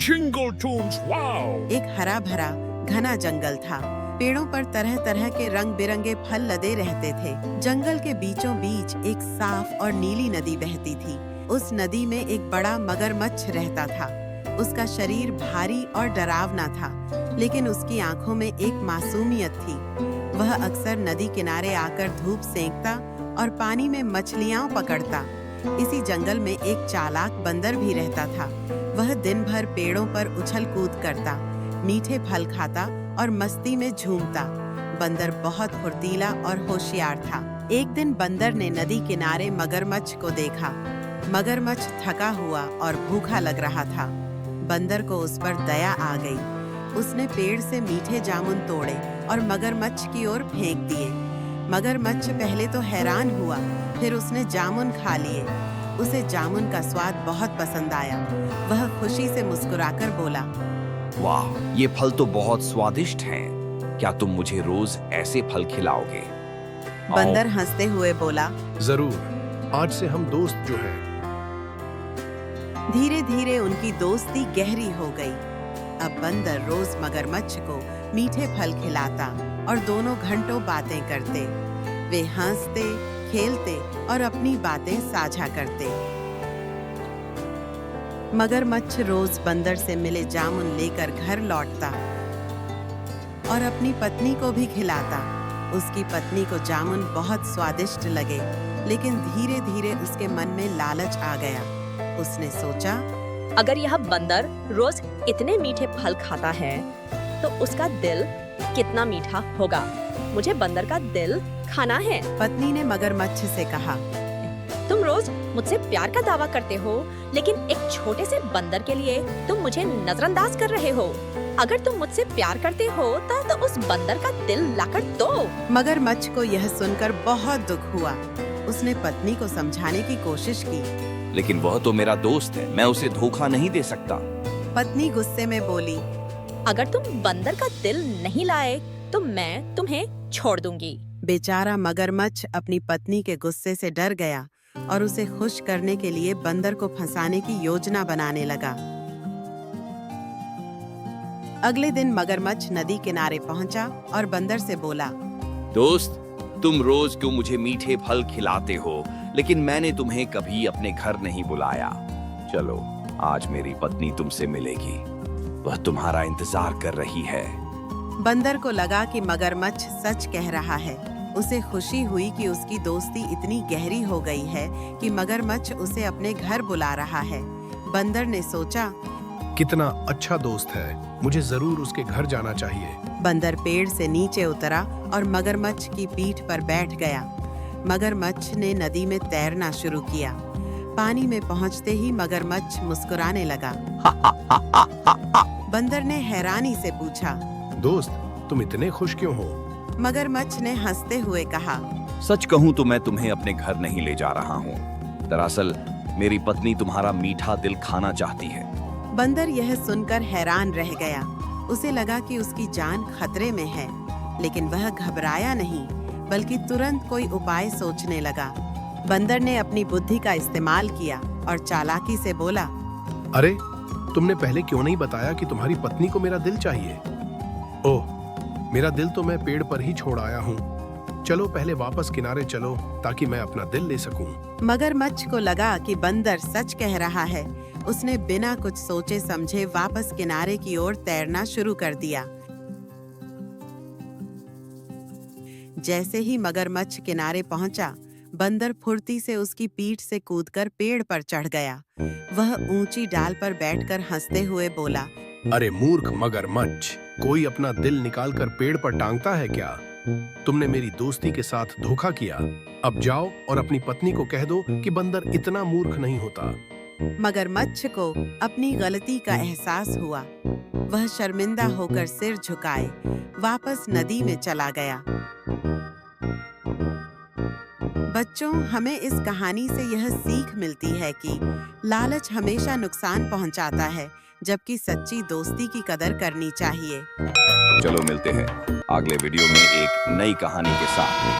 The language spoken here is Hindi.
Jingle tunes, wow! एक हरा भरा घना जंगल था। पेड़ों पर तरह तरह के रंग बिरंगे फल लदे रहते थे। जंगल के बीचों बीच एक साफ और नीली नदी बहती थी। उस नदी में एक बड़ा मगरमच्छ रहता था। उसका शरीर भारी और डरावना था, लेकिन उसकी आंखों में एक मासूमियत थी। वह अक्सर नदी किनारे आकर धूप सेंकता और पानी में मछलियां पकड़ता। इसी जंगल में एक चालाक बंदर भी रहता था। वह दिन भर पेड़ों पर उछल कूद करता, मीठे फल खाता और मस्ती में झूमता। बंदर बहुत फुर्तीला और होशियार था। एक दिन बंदर ने नदी किनारे मगरमच्छ को देखा। मगरमच्छ थका हुआ और भूखा लग रहा था। बंदर को उस पर दया आ गई। उसने पेड़ से मीठे जामुन तोड़े और मगरमच्छ की ओर फेंक दिए। मगरमच्छ पहले तो हैरान हुआ, फिर उसने जामुन खा लिए। उसे जामुन का स्वाद बहुत पसंद आया। वह खुशी से मुस्कुराकर बोला, वाह, ये फल तो बहुत स्वादिष्ट हैं। क्या तुम मुझे रोज ऐसे फल खिलाओगे? बंदर हंसते हुए बोला, जरूर, आज से हम दोस्त जो हैं। धीरे धीरे उनकी दोस्ती गहरी हो गई। अब बंदर रोज मगरमच्छ को मीठे फल खिलाता और दोनों घंटों बातें करते। वे हंसते, खेलते और अपनी बातें साझा करते। मगरमच्छ रोज बंदर से मिले जामुन लेकर घर लौटता और अपनी पत्नी को भी खिलाता। उसकी पत्नी को जामुन बहुत स्वादिष्ट लगे, लेकिन धीरे धीरे उसके मन में लालच आ गया। उसने सोचा, अगर यह बंदर रोज इतने मीठे फल खाता है तो उसका दिल कितना मीठा होगा। मुझे बंदर का दिल खाना है। पत्नी ने मगरमच्छ से कहा, तुम रोज मुझसे प्यार का दावा करते हो, लेकिन एक छोटे से बंदर के लिए तुम मुझे नजरअंदाज कर रहे हो। अगर तुम मुझसे प्यार करते हो तो उस बंदर का दिल लाकर दो। मगरमच्छ को यह सुनकर बहुत दुख हुआ। उसने पत्नी को समझाने की कोशिश की, लेकिन वह तो मेरा दोस्त है, मैं उसे धोखा नहीं दे सकता। पत्नी गुस्से में बोली, अगर तुम बंदर का दिल नहीं लाए तो मैं तुम्हें छोड़ दूंगी। बेचारा मगरमच्छ अपनी पत्नी के गुस्से से डर गया और उसे खुश करने के लिए बंदर को फंसाने की योजना बनाने लगा। अगले दिन मगरमच्छ नदी किनारे पहुंचा और बंदर से बोला, दोस्त, तुम रोज क्यों मुझे मीठे फल खिलाते हो, लेकिन मैंने तुम्हें कभी अपने घर नहीं बुलाया। चलो, आज मेरी पत्नी तुमसे मिलेगी। वह तुम्हारा इंतजार कर रही है। बंदर को लगा कि मगरमच्छ सच कह रहा है। उसे खुशी हुई कि उसकी दोस्ती इतनी गहरी हो गई है कि मगरमच्छ उसे अपने घर बुला रहा है। बंदर ने सोचा, कितना अच्छा दोस्त है, मुझे जरूर उसके घर जाना चाहिए। बंदर पेड़ से नीचे उतरा और मगरमच्छ की पीठ पर बैठ गया। मगरमच्छ ने नदी में तैरना शुरू किया। पानी में पहुंचते ही मगरमच्छ मुस्कुराने लगा। बंदर ने हैरानी से पूछा, दोस्त, तुम इतने खुश क्यों हो? मगरमच्छ ने हंसते हुए कहा, सच कहूँ तो मैं तुम्हें अपने घर नहीं ले जा रहा हूँ। दरअसल मेरी पत्नी तुम्हारा मीठा दिल खाना चाहती है। बंदर यह सुनकर हैरान रह गया। उसे लगा कि उसकी जान खतरे में है, लेकिन वह घबराया नहीं, बल्कि तुरंत कोई उपाय सोचने लगा। बंदर ने अपनी बुद्धि का इस्तेमाल किया और चालाकी से बोला, अरे, तुमने पहले क्यों नहीं बताया कि तुम्हारी पत्नी को मेरा दिल चाहिए? ओह, मेरा दिल तो मैं पेड़ पर ही छोड़ आया हूँ। चलो पहले वापस किनारे चलो ताकि मैं अपना दिल ले सकूं। मगरमच्छ को लगा कि बंदर सच कह रहा है। उसने बिना कुछ सोचे समझे वापस किनारे की ओर तैरना शुरू कर दिया। जैसे ही मगरमच्छ किनारे पहुंचा, बंदर फुर्ती से उसकी पीठ से कूदकर पेड़ पर चढ़ गया। वह ऊंची डाल पर बैठकर हंसते हुए बोला, अरे मूर्ख मगरमच्छ, कोई अपना दिल निकालकर पेड़ पर टांगता है क्या? तुमने मेरी दोस्ती के साथ धोखा किया। अब जाओ और अपनी पत्नी को कह दो कि बंदर इतना मूर्ख नहीं होता। मगरमच्छ को अपनी गलती का एहसास हुआ। वह शर्मिंदा होकर सिर झुकाए वापस नदी में चला गया। बच्चों, हमें इस कहानी से यह सीख मिलती है कि लालच हमेशा नुकसान पहुंचाता है, जबकि सच्ची दोस्ती की कदर करनी चाहिए। चलो मिलते हैं अगले वीडियो में एक नई कहानी के साथ।